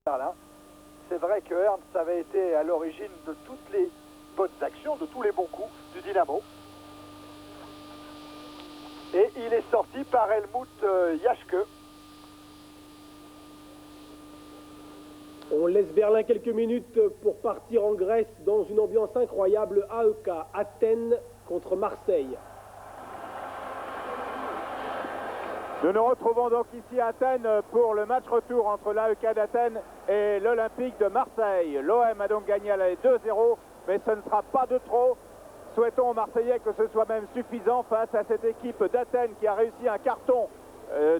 Berlin. C'est vrai que Ernst avait été à l'origine de toutes les bonnes actions, de tous les bons coups du Dynamo. Et il est sorti par Helmut Jaschke. On laisse Berlin quelques minutes pour partir en Grèce dans une ambiance incroyable. AEK, Athènes contre Marseille. Nous nous retrouvons donc ici à Athènes pour le match retour entre l'AEK d'Athènes et l'Olympique de Marseille. L'OM a donc gagné à l'aller 2-0, mais ce ne sera pas de trop. Souhaitons aux Marseillais que ce soit même suffisant face à cette équipe d'Athènes qui a réussi un carton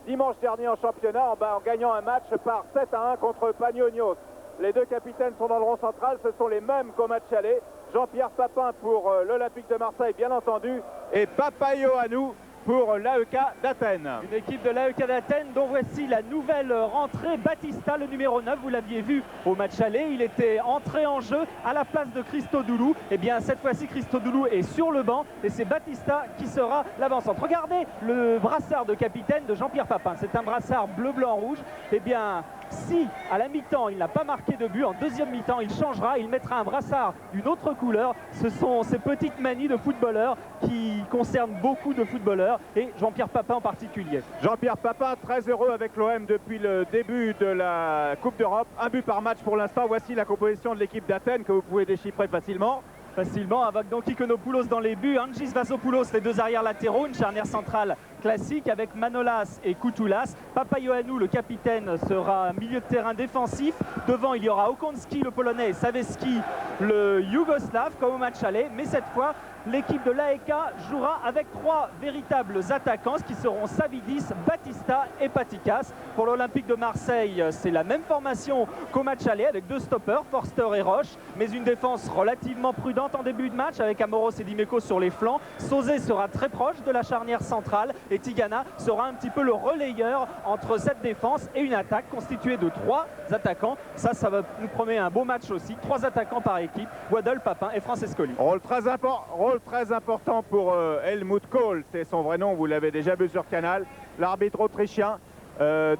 dimanche dernier en championnat en gagnant un match par 7-1 contre Panionios. Les deux capitaines sont dans le rond central, ce sont les mêmes qu'au match aller. Jean-Pierre Papin pour l'Olympique de Marseille bien entendu et Papaioannou pour l'AEK d'Athènes. Une équipe de l'AEK d'Athènes dont voici la nouvelle rentrée. Batista, le numéro 9, vous l'aviez vu au match aller, il était entré en jeu à la place de Christodoulou. Et bien cette fois-ci Christodoulou est sur le banc et c'est Batista qui sera l'avant-centre. Regardez le brassard de capitaine de Jean-Pierre Papin, c'est un brassard bleu, blanc, rouge. Et bien si à la mi-temps il n'a pas marqué de but, en deuxième mi-temps il changera, il mettra un brassard d'une autre couleur. Ce sont ces petites manies de footballeurs qui concernent beaucoup de footballeurs et Jean-Pierre Papin en particulier. Jean-Pierre Papin très heureux avec l'OM depuis le début de la Coupe d'Europe. Un but par match pour l'instant. Voici la composition de l'équipe d'Athènes que vous pouvez déchiffrer facilement. Avec donc Ikounopoulos dans les buts, Angis Vasopoulos, les deux arrières latéraux, une charnière centrale classique avec Manolas et Koutoulas. Papaioannou, le capitaine, sera milieu de terrain défensif. Devant, il y aura Okonski, le polonais, et Saveski, le yougoslave, comme au match aller. Mais cette fois, l'équipe de l'AEK jouera avec trois véritables attaquants, qui seront Savidis, Batista et Patikas. Pour l'Olympique de Marseille, c'est la même formation qu'au match aller, avec deux stoppers, Forster et Roche, mais une défense relativement prudente en début de match, avec Amoros et Dimeco sur les flancs. Sauzé sera très proche de la charnière centrale et Tigana sera un petit peu le relayeur entre cette défense et une attaque constituée de trois attaquants. Ça nous promet un beau match aussi. Trois attaquants par équipe, Waddle, Papin et Francescoli. Rôle très important pour Helmut Kohl, c'est son vrai nom, vous l'avez déjà vu sur Canal. L'arbitre autrichien,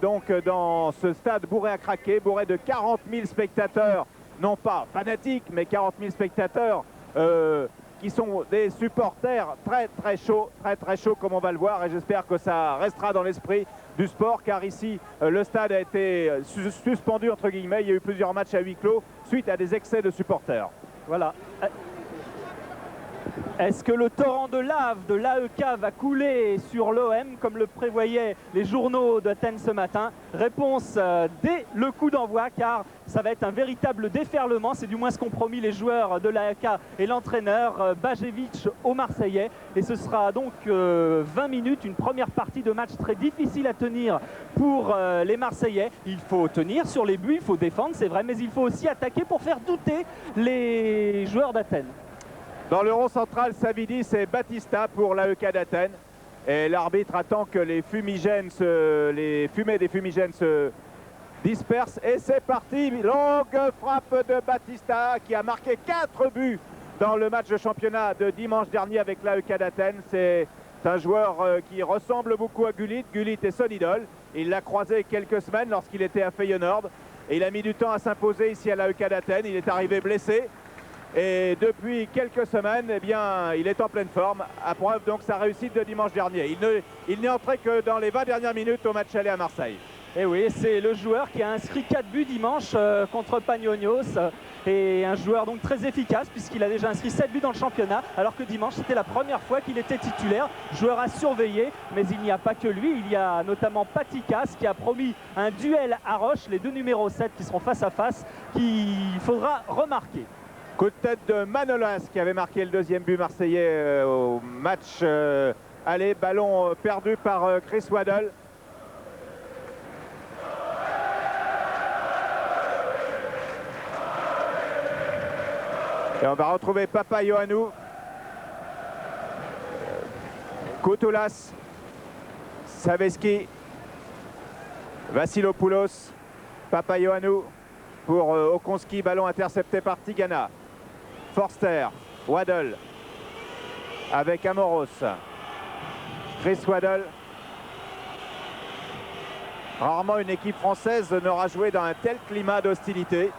donc dans ce stade bourré à craquer, bourré de 40 000 spectateurs, non pas fanatiques, mais 40 000 spectateurs qui sont des supporters très chauds comme on va le voir, et j'espère que ça restera dans l'esprit du sport, car ici le stade a été suspendu entre guillemets. Il y a eu plusieurs matchs à huis clos suite à des excès de supporters. Voilà. Est-ce que le torrent de lave de l'AEK va couler sur l'OM comme le prévoyaient les journaux d'Athènes ce matin? Réponse dès le coup d'envoi, car ça va être un véritable déferlement. C'est du moins ce qu'ont promis les joueurs de l'AEK et l'entraîneur Bajevic aux Marseillais. Et ce sera donc 20 minutes, une première partie de match très difficile à tenir pour les Marseillais. Il faut tenir sur les buts, il faut défendre, c'est vrai, mais il faut aussi attaquer pour faire douter les joueurs d'Athènes. Dans le rond central, Savidis et Batista pour l'AEK d'Athènes. Et l'arbitre attend que les fumées des fumigènes se dispersent. Et c'est parti, longue frappe de Batista qui a marqué 4 buts dans le match de championnat de dimanche dernier avec l'AEK d'Athènes. C'est un joueur qui ressemble beaucoup à Gullit. Gullit est son idole. Il l'a croisé quelques semaines lorsqu'il était à Feyenoord. Et il a mis du temps à s'imposer ici à l'AEK d'Athènes. Il est arrivé blessé. Et depuis quelques semaines, eh bien, il est en pleine forme, à preuve donc sa réussite de dimanche dernier. Il n'est entré que dans les 20 dernières minutes au match aller à Marseille. Et oui, c'est le joueur qui a inscrit 4 buts dimanche contre Panionios. Et un joueur donc très efficace, puisqu'il a déjà inscrit 7 buts dans le championnat, alors que dimanche c'était la première fois qu'il était titulaire. Joueur à surveiller, mais il n'y a pas que lui, il y a notamment Patikas qui a promis un duel à Roche, les deux numéros 7 qui seront face à face, qu'il faudra remarquer. Coup de tête de Manolas qui avait marqué le deuxième but marseillais au match aller. Ballon perdu par Chris Waddle. Et on va retrouver Papaioannou. Koutoulas. Saveski. Vassilopoulos. Papaioannou pour Okonski. Ballon intercepté par Tigana. Forster, Waddle avec Amoros, Chris Waddle, Rarement une équipe française n'aura joué dans un tel climat d'hostilité.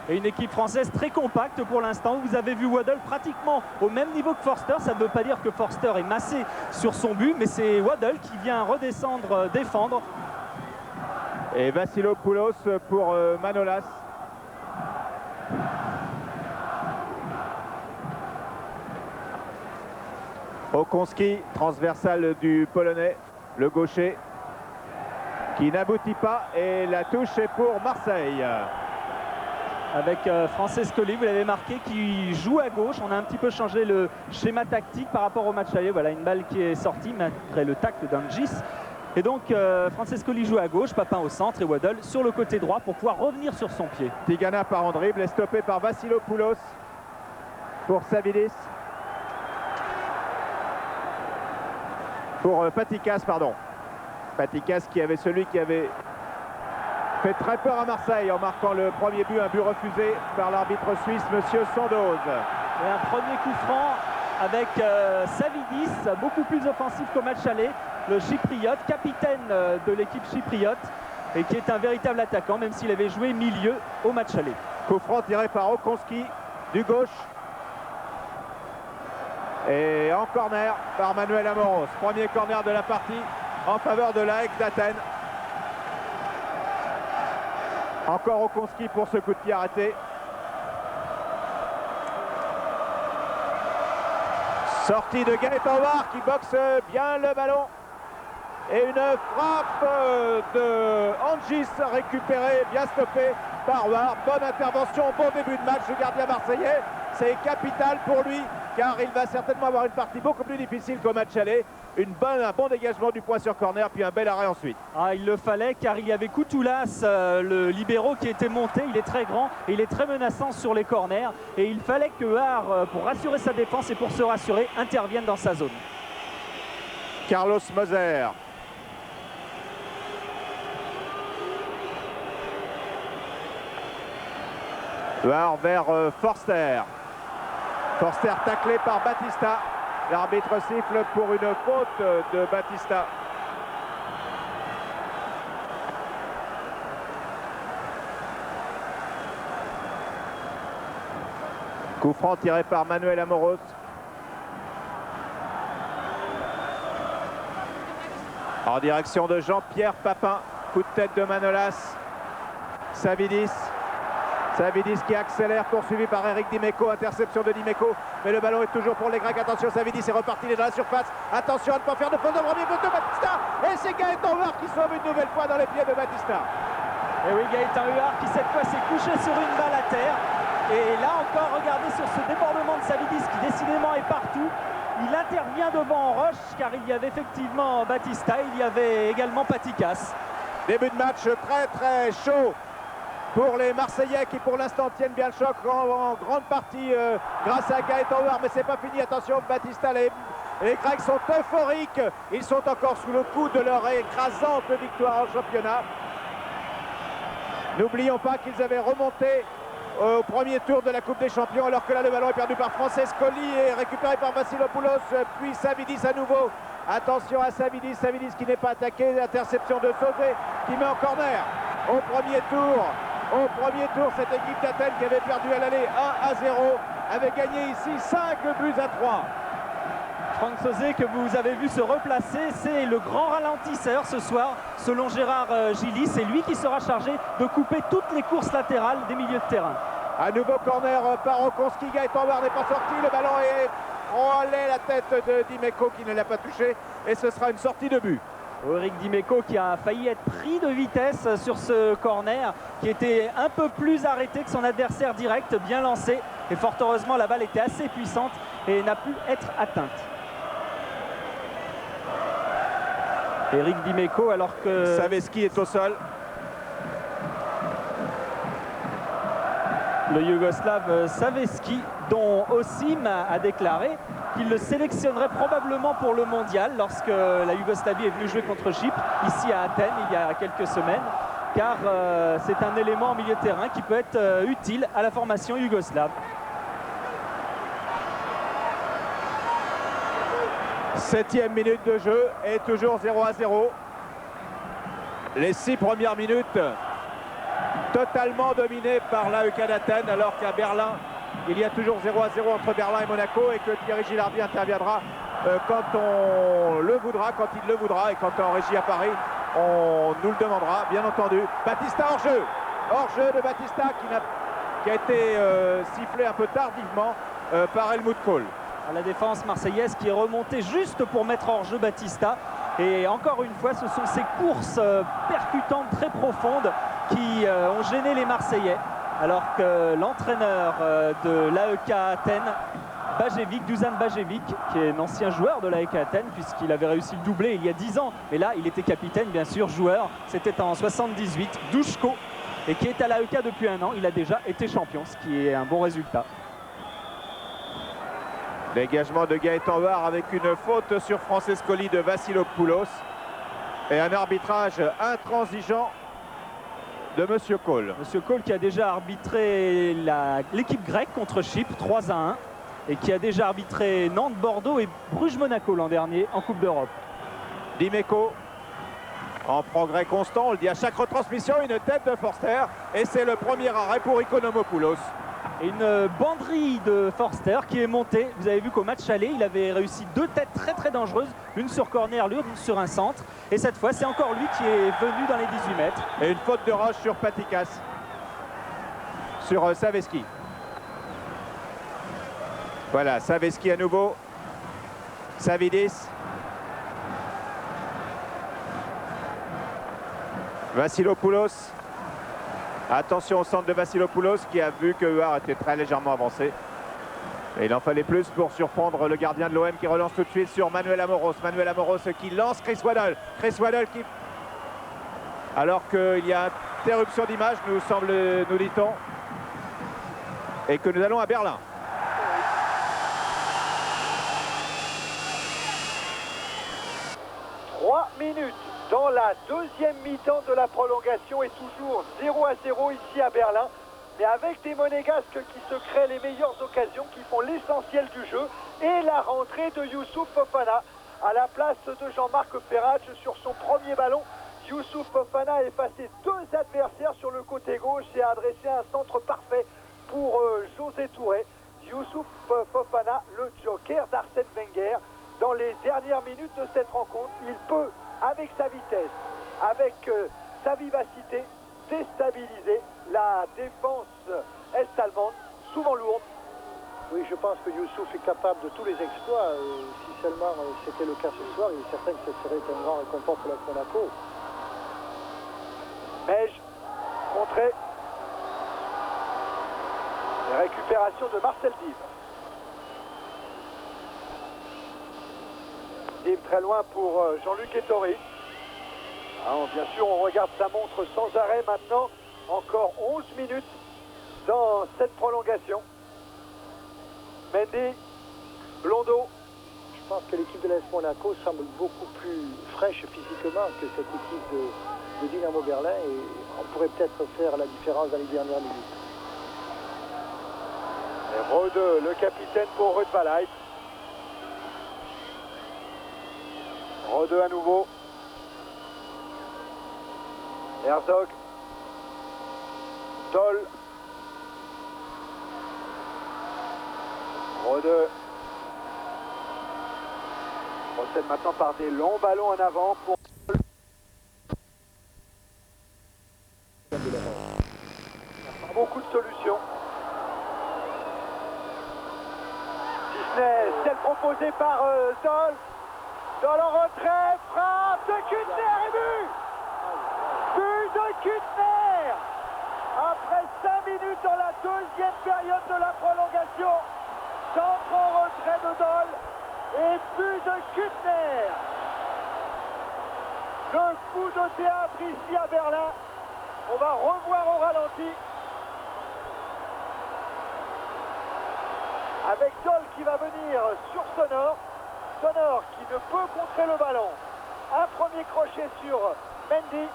Et une équipe française très compacte pour l'instant. Vous avez vu Waddle pratiquement au même niveau que Forster. Ça ne veut pas dire que Forster est massé sur son but, mais c'est Waddle qui vient redescendre, défendre. Et Vassilopoulos pour Manolas. Okonski, transversale du Polonais, le gaucher, qui n'aboutit pas. Et la touche est pour Marseille. Avec Francescoli, vous l'avez marqué, qui joue à gauche. On a un petit peu changé le schéma tactique par rapport au match aller. Voilà une balle qui est sortie malgré le tacle d'Angis. Et donc Francescoli joue à gauche, Papin au centre et Waddle sur le côté droit pour pouvoir revenir sur son pied. Tigana part en dribble, est stoppé par Vassilopoulos pour Savidis. Pour Patikas, pardon. Patikas qui avait celui qui avait fait très peur à Marseille en marquant le premier but, un but refusé par l'arbitre suisse, monsieur Sandoz. Et un premier coup franc avec Savidis, beaucoup plus offensif qu'au match aller, le chypriote, capitaine de l'équipe chypriote, et qui est un véritable attaquant, même s'il avait joué milieu au match aller. Coup franc tiré par Okonski du gauche. Et en corner par Manuel Amoros. Premier corner de la partie en faveur de l'AEK d'Athènes. Encore Okonski pour ce coup de pied arrêté. Sortie de Gaëtan War qui boxe bien le ballon. Et une frappe de Angis récupérée, bien stoppée par War. Bonne intervention, bon début de match du gardien marseillais. C'est capital pour lui car il va certainement avoir une partie beaucoup plus difficile qu'au match aller. Un bon dégagement du point sur corner, puis un bel arrêt ensuite. Ah, il le fallait car il y avait Koutoulas, le libéro qui était monté. Il est très grand et il est très menaçant sur les corners. Et il fallait que War, pour rassurer sa défense et pour se rassurer, intervienne dans sa zone. Carlos Moser. War vers Forster. Forster taclé par Batista. L'arbitre siffle pour une faute de Batista. Coup franc tiré par Manuel Amoros. En direction de Jean-Pierre Papin. Coup de tête de Manolas. Savidis. Savidis qui accélère, poursuivi par Eric Dimeco, interception de Dimeco, mais le ballon est toujours pour les Grecs. Attention, Savidis est reparti, il est dans la surface. Attention à ne pas faire de faute de premier but de Batista. Et c'est Gaëtan Huard qui sauve une nouvelle fois dans les pieds de Batista. Et oui, Gaëtan Huard qui cette fois s'est couché sur une balle à terre. Et là encore, regardez sur ce débordement de Savidis qui décidément est partout. Il intervient devant en roche car il y avait effectivement Batista, il y avait également Patikas. Début de match très très chaud pour les Marseillais qui pour l'instant tiennent bien le choc en grande partie grâce à Gaëtan Huard, mais c'est pas fini. Attention, Batista, les Grecs sont euphoriques, ils sont encore sous le coup de leur écrasante victoire en championnat. N'oublions pas qu'ils avaient remonté au premier tour de la Coupe des Champions, alors que là le ballon est perdu par Francescoli et récupéré par Vassilopoulos, puis Savidis à nouveau. Attention à Savidis, Savidis qui n'est pas attaqué, interception de Sauzé qui met en corner au premier tour. Au premier tour, cette équipe d'Athènes qui avait perdu à l'aller 1-0 avait gagné ici 5-3. Franck Sauzé que vous avez vu se replacer, c'est le grand ralentisseur ce soir, selon Gérard Gilly. C'est lui qui sera chargé de couper toutes les courses latérales des milieux de terrain. À nouveau corner par Okonski, Gaëtan Huard n'est pas sorti, le ballon est frôlé la tête de Dimeco qui ne l'a pas touché et ce sera une sortie de but. Eric Dimeco qui a failli être pris de vitesse sur ce corner, qui était un peu plus arrêté que son adversaire direct, bien lancé. Et fort heureusement, la balle était assez puissante et n'a pu être atteinte. Eric Dimeco alors que... Saveski est au sol. Le Yougoslave Saveski, dont Osim a déclaré qu'il le sélectionnerait probablement pour le mondial lorsque la Yougoslavie est venue jouer contre Chypre, ici à Athènes, il y a quelques semaines, car c'est un élément en milieu de terrain qui peut être utile à la formation yougoslave. Septième minute de jeu et toujours 0-0. Les 6 premières minutes totalement dominées par l'AEK d'Athènes, alors qu'à Berlin, il y a toujours 0-0 entre Berlin et Monaco et que Thierry Gilardi interviendra quand on le voudra, quand il le voudra et quand en régie à Paris, on nous le demandera, bien entendu. Batista hors-jeu. Hors-jeu de Batista qui a été sifflé un peu tardivement par Helmut Kohl. À la défense marseillaise qui est remontée juste pour mettre hors-jeu Batista. Et encore une fois, ce sont ces courses percutantes très profondes qui ont gêné les Marseillais. Alors que l'entraîneur de l'AEK Athènes, Dusan Bajevic, qui est un ancien joueur de l'AEK Athènes, puisqu'il avait réussi le doublé il y a 10 ans. Mais là, il était capitaine, bien sûr, joueur. C'était en 78, Douchko, et qui est à l'AEK depuis 1 an. Il a déjà été champion, ce qui est un bon résultat. Dégagement de Gaëtan Var avec une faute sur Francescoli de Vassilopoulos et un arbitrage intransigeant de Monsieur Kohl. Monsieur Kohl qui a déjà arbitré l'équipe grecque contre Chypre 3-1 et qui a déjà arbitré Nantes-Bordeaux et Bruges-Monaco l'an dernier en Coupe d'Europe. Dimeco en progrès constant, on le dit à chaque retransmission, une tête de Forster et c'est le premier arrêt pour Ikonomopoulos. Et une banderie de Forster qui est montée. Vous avez vu qu'au match aller, il avait réussi 2 têtes très dangereuses. Une sur corner, l'une sur un centre. Et cette fois, c'est encore lui qui est venu dans les 18 mètres. Et une faute de Roche sur Patikas. Sur Saveski. Voilà, Saveski à nouveau. Savidis. Vassilopoulos. Attention au centre de Vassilopoulos qui a vu que Huard était très légèrement avancé. Et il en fallait plus pour surprendre le gardien de l'OM qui relance tout de suite sur Manuel Amoros. Manuel Amoros qui lance Chris Waddle. Chris Waddle qui... Alors qu'il y a interruption d'image, nous dit-on. Et que nous allons à Berlin. Minutes dans la deuxième mi-temps de la prolongation et toujours 0-0 ici à Berlin, mais avec des monégasques qui se créent les meilleures occasions, qui font l'essentiel du jeu, et la rentrée de Youssouf Fofana à la place de Jean-Marc Ferrach sur son premier ballon. Youssouf Fofana a effacé 2 adversaires sur le côté gauche et a adressé un centre parfait pour José Touré. Youssouf Fofana, le joker d'Arsène Wenger. Dans les dernières minutes de cette rencontre, il peut, avec sa vitesse, avec sa vivacité, déstabiliser la défense est-allemande, souvent lourde. Oui, je pense que Youssouf est capable de tous les exploits. Si seulement c'était le cas ce soir, il est certain que ce serait un grand réconfort pour la Monaco. Mej, contré. Récupération de Marcel Dive. Dive très loin pour Jean-Luc Ettori. Bien sûr, on regarde sa montre sans arrêt maintenant. Encore 11 minutes dans cette prolongation. Mendy, Blondeau. Je pense que l'équipe de l'AS Monaco semble beaucoup plus fraîche physiquement que cette équipe de Dynamo Berlin et on pourrait peut-être faire la différence dans les dernières minutes. Et Rode, le capitaine pour Ruud Valait. Rode à nouveau. Herzog. Toll. Rode. Procède maintenant par des longs ballons en avant pour Toll. Il n'y a pas beaucoup de solutions. Si ce n'est celle proposée par Toll. Toll en retrait, frappe de Kuttner et but. But de Kuttner. Après 5 minutes dans la deuxième période de la prolongation. Centre en retrait de Toll et but de Kuttner. Le coup de théâtre ici à Berlin. On va revoir au ralenti. Avec Toll qui va venir sur Sonor. Sonor qui ne peut contrer le ballon. Un premier crochet sur Mendy.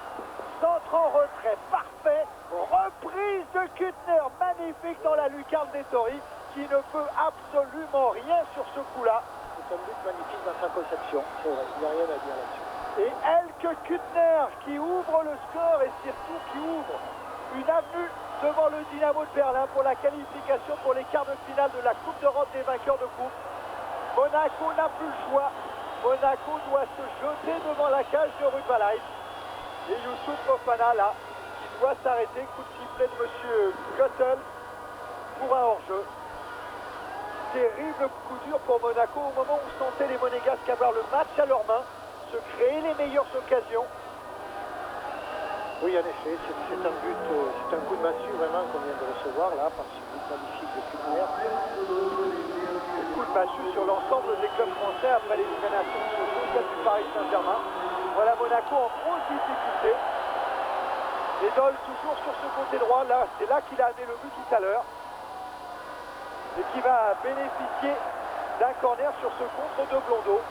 Centre en retrait parfait. Reprise de Kuttner magnifique dans la lucarne d'Ettori qui ne peut absolument rien sur ce coup-là. C'est un but magnifique dans sa conception. C'est vrai, il n'y a rien à dire là-dessus. Et El Kuttner qui ouvre le score et surtout qui ouvre une avenue devant le Dynamo de Berlin pour la qualification pour les quarts de finale de la Coupe d'Europe des vainqueurs de coupe. Monaco n'a plus le choix. Monaco doit se jeter devant la cage de Ruud van Eyck. Et Youssouf Fofana là, qui doit s'arrêter. Coup de sifflet de monsieur Guttel pour un hors-jeu. Terrible coup dur pour Monaco au moment où sentaient les Monégasques avoir le match à leurs mains, se créer les meilleures occasions. Oui, en effet, c'est un but, c'est un coup de massue vraiment qu'on vient de recevoir là, par ce but magnifique de Kuttner. Coup de massue sur l'ensemble des clubs français après l'élimination de ce du Paris Saint-Germain. Voilà Monaco en grosse difficulté. Et Dole toujours sur ce côté droit, là, c'est là qu'il a amené le but tout à l'heure. Et qui va bénéficier d'un corner sur ce contre de Blondeau.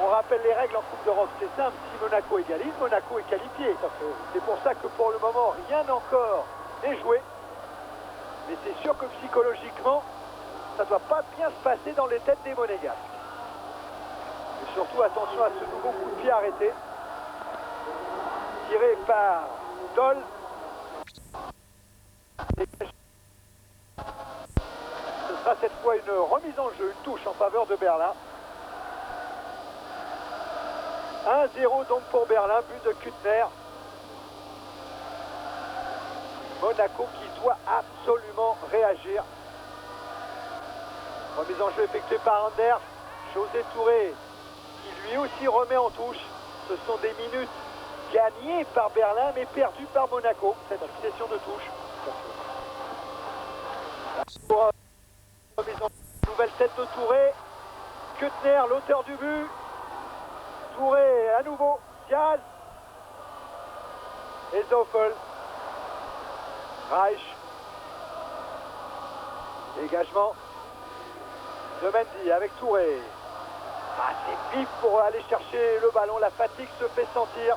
On rappelle les règles en Coupe d'Europe, c'est simple, si Monaco égalise, Monaco est qualifié. C'est pour ça que pour le moment, rien encore n'est joué. Mais c'est sûr que psychologiquement, ça ne doit pas bien se passer dans les têtes des Monégasques. Et surtout, attention à ce nouveau coup de pied arrêté. Tiré par Dole. Ce sera cette fois une remise en jeu, une touche en faveur de Berlin. 1-0 donc pour Berlin, but de Kuttner. Monaco qui doit absolument réagir. Remise en jeu effectuée par Anders. José Touré qui lui aussi remet en touche. Ce sont des minutes gagnées par Berlin mais perdues par Monaco, cette succession de touches. Remise en jeu, nouvelle tête de Touré. Kuttner, l'auteur du but. Touré à nouveau, Diaz et Zoffel. Reich. Dégagement de Mendy avec Touré. Ah, c'est vif pour aller chercher le ballon. La fatigue se fait sentir.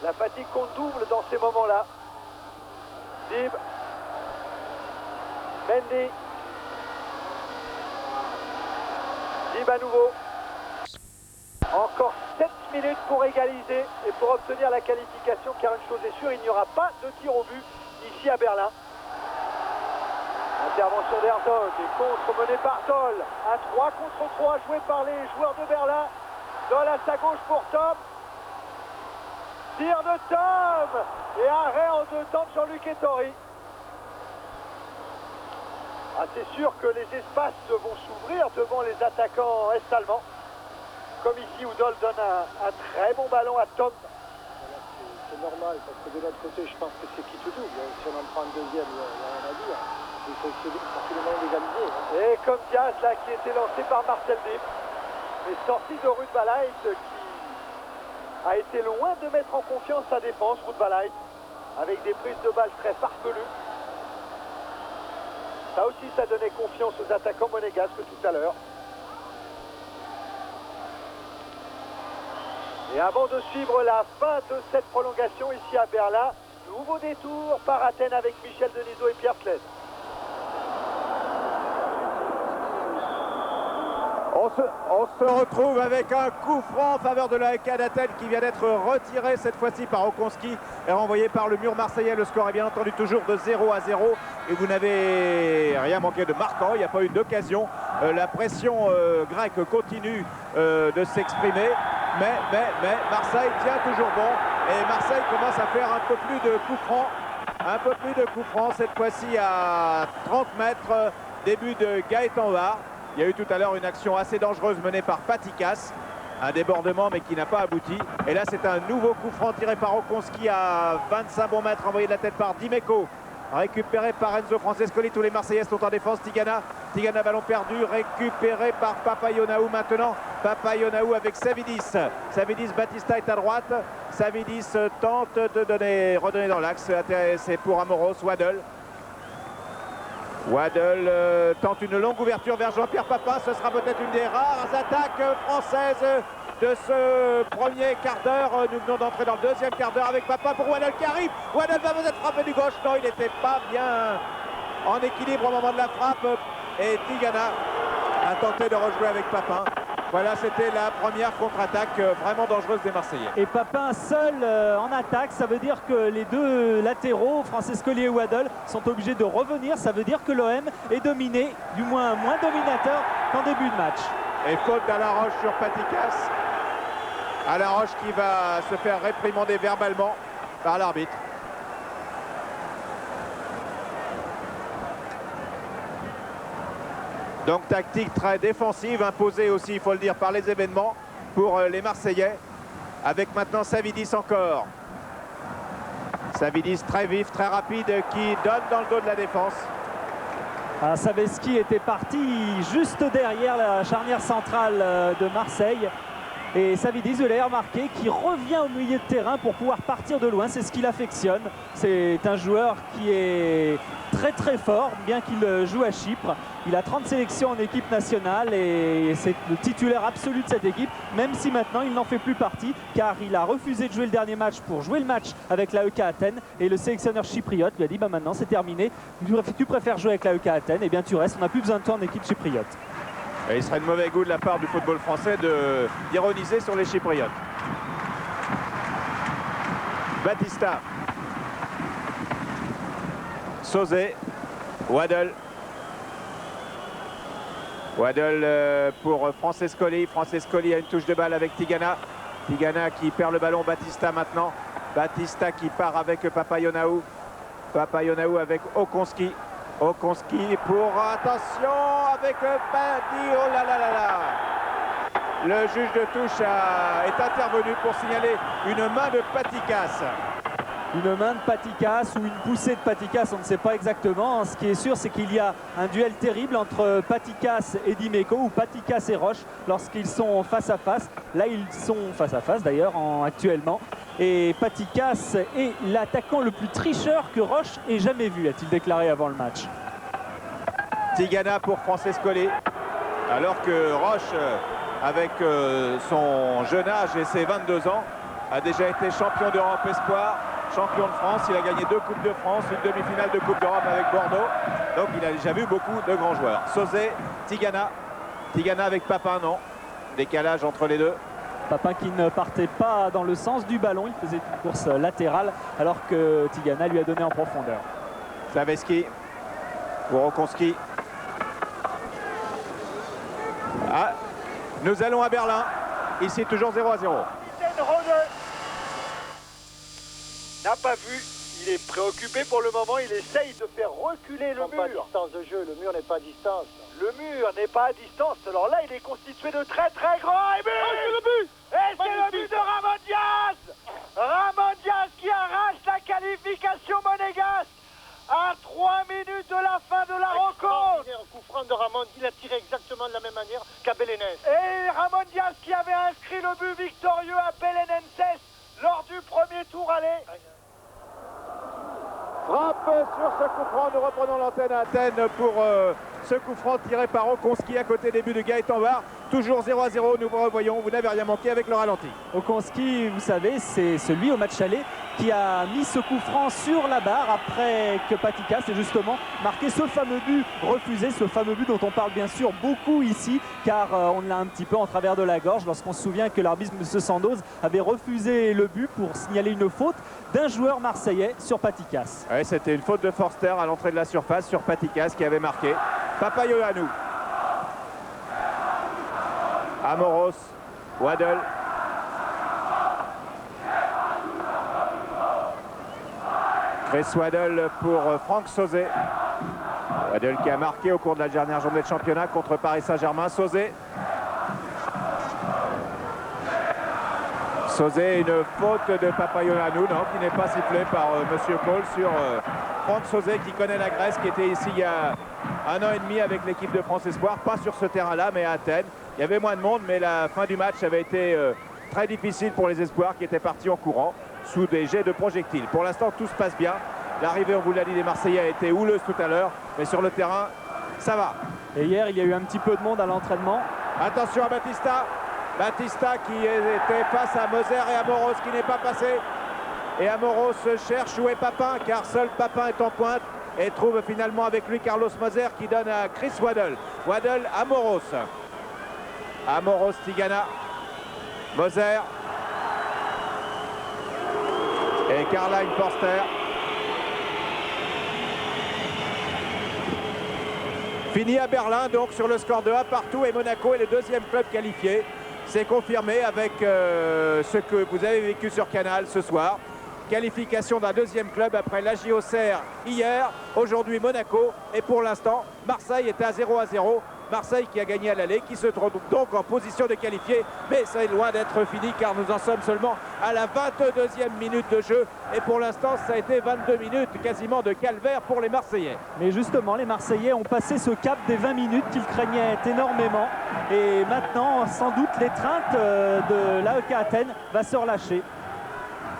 La fatigue compte double dans ces moments-là. Dib. Mendy. Dib à nouveau. Encore 7 minutes pour égaliser et pour obtenir la qualification, car une chose est sûre, il n'y aura pas de tir au but ici à Berlin. Intervention d'Herzog et contre mené par Dole. Un 3 contre 3 joué par les joueurs de Berlin. Dole à sa gauche pour Tom. Tir de Tom et arrêt en deux temps de Jean-Luc Ettori. Ah, c'est sûr que les espaces vont s'ouvrir devant les attaquants est-allemands. Comme ici où Dole donne un très bon ballon à Tom. C'est normal, parce que de l'autre côté, je pense que c'est qui tout double. Si on en prend un deuxième, il n'y a rien à dire. Il faut absolument l'égaliser. Et comme Diaz, là, qui était lancé par Marcel Dib. Mais sorti de Ruud van Eyck, qui a été loin de mettre en confiance sa défense, Ruud van Eyck, avec des prises de balles très farfelues. Ça aussi, ça donnait confiance aux attaquants monégasques tout à l'heure. Et avant de suivre la fin de cette prolongation ici à Berlin, nouveau détour par Athènes avec Michel Denisot et Pierre Sled. On se retrouve avec un coup franc en faveur de l'AEK d'Athènes qui vient d'être retiré cette fois-ci par Okonski et renvoyé par le mur marseillais. Le score est bien entendu toujours de 0-0 et vous n'avez rien manqué de marquant, il n'y a pas eu d'occasion. La pression grecque continue de s'exprimer, mais Marseille tient toujours bon et Marseille commence à faire un peu plus de coups francs, cette fois-ci à 30 mètres, début de Gaëtan Var. Il y a eu tout à l'heure une action assez dangereuse menée par Patikas. Un débordement mais qui n'a pas abouti. Et là c'est un nouveau coup franc tiré par Okonski à 25 bons mètres, envoyé de la tête par Dimeco. Récupéré par Enzo Francescoli, tous les Marseillais sont en défense. Tigana, ballon perdu, récupéré par Papaionaou maintenant. Papaionaou avec Savidis. Batista est à droite. Savidis tente de redonner dans l'axe. C'est pour Amoros, Waddle tente une longue ouverture vers Jean-Pierre Papin. Ce sera peut-être une des rares attaques françaises de ce premier quart d'heure. Nous venons d'entrer dans le deuxième quart d'heure avec Papin pour Waddle qui arrive. Waddle va peut-être frapper du gauche. Non, il n'était pas bien en équilibre au moment de la frappe. Et Tigana a tenté de rejouer avec Papin. Voilà, c'était la première contre-attaque vraiment dangereuse des Marseillais. Et Papin seul en attaque, ça veut dire que les deux latéraux, Francescoli et Waddle, sont obligés de revenir. Ça veut dire que l'OM est dominé, du moins moins dominateur qu'en début de match. Et faute d'Alaroche sur Paticas. Alaroche qui va se faire réprimander verbalement par l'arbitre. Donc tactique très défensive, imposée aussi, il faut le dire, par les événements pour les Marseillais. Avec maintenant Savidis encore. Savidis très vif, très rapide, qui donne dans le dos de la défense. Saveski était parti juste derrière la charnière centrale de Marseille. Et Savidis, vous l'avez remarqué, qui revient au milieu de terrain pour pouvoir partir de loin. C'est ce qu'il affectionne. C'est un joueur qui est très fort, bien qu'il joue à Chypre. Il a 30 sélections en équipe nationale et c'est le titulaire absolu de cette équipe, même si maintenant il n'en fait plus partie, car il a refusé de jouer le dernier match pour jouer le match avec l'AEK Athènes. Et le sélectionneur chypriote lui a dit bah maintenant c'est terminé, tu préfères jouer avec l'AEK Athènes, et bien tu restes, on n'a plus besoin de toi en équipe chypriote. Et il serait de mauvais goût de la part du football français d'ironiser sur les Chypriotes. Batista. Sauzet. Waddle. Waddle pour Francescoli. Francescoli a une touche de balle avec Tigana. Tigana qui perd le ballon. Batista maintenant. Batista qui part avec Papaionaou. Papaionaou avec Okonski. Okonski pour, attention, avec Badi, oh là là là là. Le juge de touche est intervenu pour signaler une main de Paticas. Une main de Paticas ou une poussée de Paticas, on ne sait pas exactement. Ce qui est sûr, c'est qu'il y a un duel terrible entre Paticas et Dimeco, ou Paticas et Roche, lorsqu'ils sont face à face. Là, ils sont face à face d'ailleurs actuellement. Et Paticas est l'attaquant le plus tricheur que Roche ait jamais vu, a-t-il déclaré avant le match. Tigana pour Francescoli. Alors que Roche, avec son jeune âge et ses 22 ans, a déjà été champion d'Europe Espoir, champion de France. Il a gagné 2 Coupes de France, une demi-finale de Coupe d'Europe avec Bordeaux. Donc il a déjà vu beaucoup de grands joueurs. Sauzet, Tigana. Tigana avec Papin, non. Décalage entre les deux. Papin qui ne partait pas dans le sens du ballon, il faisait une course latérale alors que Tigana lui a donné en profondeur. Saveski pour Okonski. Ah, nous allons à Berlin, ici toujours 0-0. N'a pas vu, il est préoccupé pour le moment, il essaye de faire reculer le mur. Pas à distance de jeu, le mur n'est pas à distance. Le mur n'est pas à distance, alors là il est constitué de très grands et but. Oh, c'est le but. Et c'est le but de Ramon Diaz. Ramon Diaz qui arrache la qualification monégasque à 3 minutes de la fin de la rencontre. Un coup franc de Ramon, il a tiré exactement de la même manière qu'à Belenenses. Et Ramon Diaz qui avait inscrit le but victorieux à Belenenses lors du premier tour aller. Frappe sur ce coup franc, nous reprenons l'antenne à Athènes pour ce coup franc tiré par Okonski à côté des buts de Gaëtan Barre. Toujours 0-0, nous vous revoyons, vous n'avez rien manqué avec le ralenti. Okonski, vous savez, c'est celui au match aller qui a mis ce coup franc sur la barre après que Paticas ait justement marqué ce fameux but refusé, ce fameux but dont on parle bien sûr beaucoup ici, car on l'a un petit peu en travers de la gorge lorsqu'on se souvient que l'arbitre M. Sandoz avait refusé le but pour signaler une faute d'un joueur marseillais sur Paticas. Oui, c'était une faute de Forster à l'entrée de la surface sur Paticas qui avait marqué. Papaioanou. Amoros, Waddle. Chris Waddle pour Franck Sauzet. Waddle qui a marqué au cours de la dernière journée de championnat contre Paris Saint-Germain. Sauzet. Sauzet, une faute de Papaioanou, non, qui n'est pas sifflée par Monsieur Paul sur Franck Sauzet qui connaît la Grèce, qui était ici il y a 1 an et demi avec l'équipe de France Espoir, pas sur ce terrain-là, mais à Athènes. Il y avait moins de monde, mais la fin du match avait été très difficile pour les Espoirs qui étaient partis en courant sous des jets de projectiles. Pour l'instant, tout se passe bien. L'arrivée, on vous l'a dit, des Marseillais a été houleuse tout à l'heure, mais sur le terrain, ça va. Et hier, il y a eu un petit peu de monde à l'entraînement. Attention à Batista. Batista qui était face à Moser et Amoros qui n'est pas passé. Et Amoros cherche où est Papin, car seul Papin est en pointe. Et trouve finalement avec lui Carlos Moser qui donne à Chris Waddle. Waddle, Amoros. Amoros, Tigana, Moser et Caroline Forster. Fini à Berlin, donc sur le score de 1 partout, et Monaco est le deuxième club qualifié. C'est confirmé avec ce que vous avez vécu sur Canal ce soir. Qualification d'un deuxième club après l'AJ Auxerre hier, aujourd'hui Monaco, et pour l'instant Marseille est à 0-0. Marseille qui a gagné à l'aller, qui se trouve donc en position de qualifier, mais ça est loin d'être fini car nous en sommes seulement à la 22e minute de jeu, et pour l'instant ça a été 22 minutes quasiment de calvaire pour les Marseillais. Mais justement, les Marseillais ont passé ce cap des 20 minutes qu'ils craignaient énormément, et maintenant sans doute l'étreinte de l'AEK Athènes va se relâcher.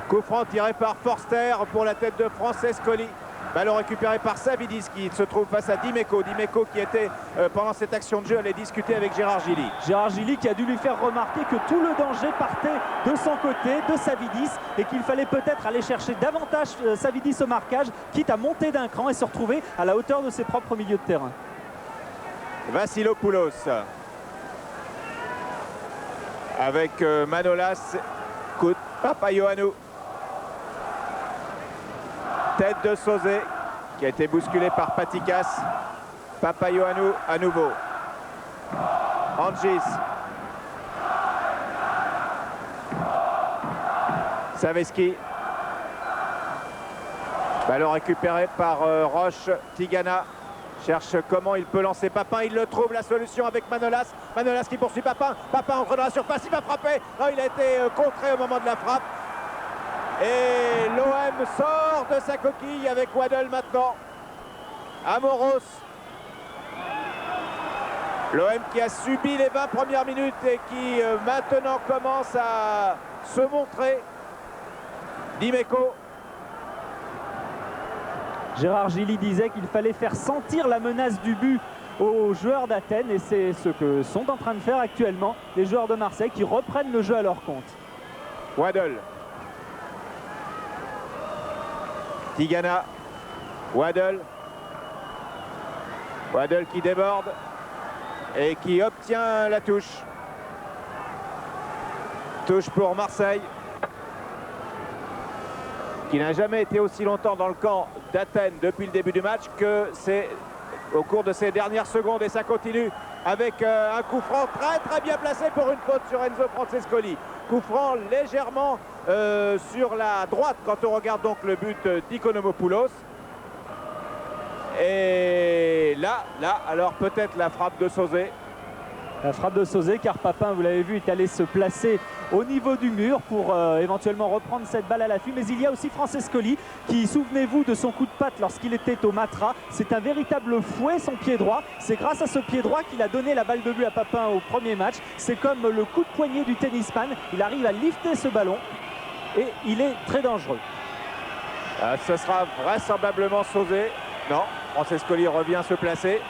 Coup franc tiré par Forster pour la tête de Francescoli. Ballon récupéré par Savidis qui se trouve face à Dimeco. Dimeco qui était, pendant cette action de jeu, allait discuter avec Gérard Gilly. Gérard Gilly qui a dû lui faire remarquer que tout le danger partait de son côté, de Savidis, et qu'il fallait peut-être aller chercher davantage Savidis au marquage, quitte à monter d'un cran et se retrouver à la hauteur de ses propres milieux de terrain. Vassilopoulos avec Manolas, Papaioannou. Tête de Sauzet qui a été bousculé par Patikas. Papaioannou à nouveau. Angis. Saveski. Ballon récupéré par Roche. Tigana cherche comment il peut lancer Papin. Il le trouve, la solution avec Manolas. Manolas qui poursuit Papin. Papin entre dans la surface, il va frapper. Non, il a été contré au moment de la frappe. Et l'OM sort de sa coquille avec Waddle maintenant. Amoros. L'OM qui a subi les 20 premières minutes et qui maintenant commence à se montrer. Dimeco. Gérard Gilly disait qu'il fallait faire sentir la menace du but aux joueurs d'Athènes, et c'est ce que sont en train de faire actuellement les joueurs de Marseille qui reprennent le jeu à leur compte. Waddle. Tigana, Waddle. Waddle qui déborde et qui obtient la touche. Touche pour Marseille, qui n'a jamais été aussi longtemps dans le camp d'Athènes depuis le début du match que c'est au cours de ces dernières secondes, et ça continue avec un coup franc très bien placé pour une faute sur Enzo Francescoli. Coup franc légèrement sur la droite quand on regarde donc le but d'Ikonomopoulos. Et là, alors peut-être la frappe de Sauzet. La frappe de Sauzet, car Papin, vous l'avez vu, est allé se placer au niveau du mur pour éventuellement reprendre cette balle à l'affût. Mais il y a aussi Francescoli qui, souvenez-vous de son coup de patte lorsqu'il était au Matra, c'est un véritable fouet, son pied droit. C'est grâce à ce pied droit qu'il a donné la balle de but à Papin au premier match. C'est comme le coup de poignet du tennisman. Il arrive à lifter ce ballon et il est très dangereux. Ce sera vraisemblablement Sauzet. Non, Francescoli revient se placer.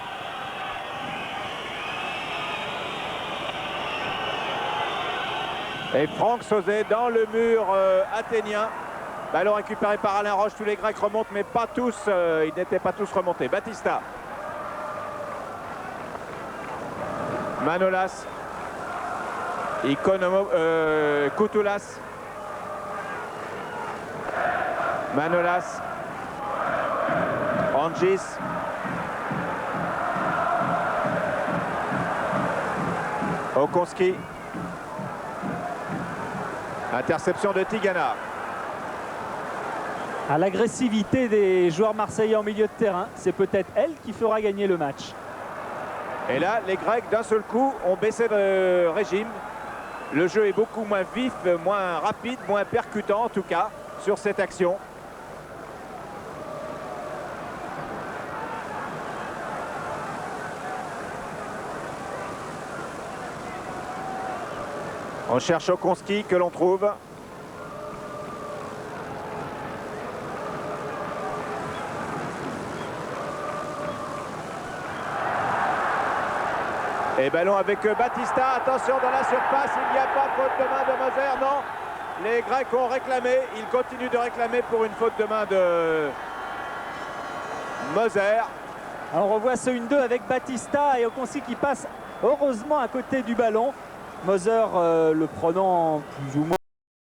Et Franck Sauzet dans le mur athénien. Ballon récupéré par Alain Roche. Tous les Grecs remontent, mais pas tous. Ils n'étaient pas tous remontés. Batista. Manolas. Koutoulas. Manolas. Angis. Okonski. Interception de Tigana. À l'agressivité des joueurs marseillais en milieu de terrain, c'est peut-être elle qui fera gagner le match. Et là, les Grecs, d'un seul coup, ont baissé de régime. Le jeu est beaucoup moins vif, moins rapide, moins percutant en tout cas sur cette action. On cherche Okonski que l'on trouve. Et ballon avec Batista. Attention dans la surface, il n'y a pas faute de main de Moser. Non, les Grecs ont réclamé. Ils continuent de réclamer pour une faute de main de Moser. Alors on revoit ce 1-2 avec Batista et Okonski qui passe heureusement à côté du ballon. Moser le prenant plus ou moins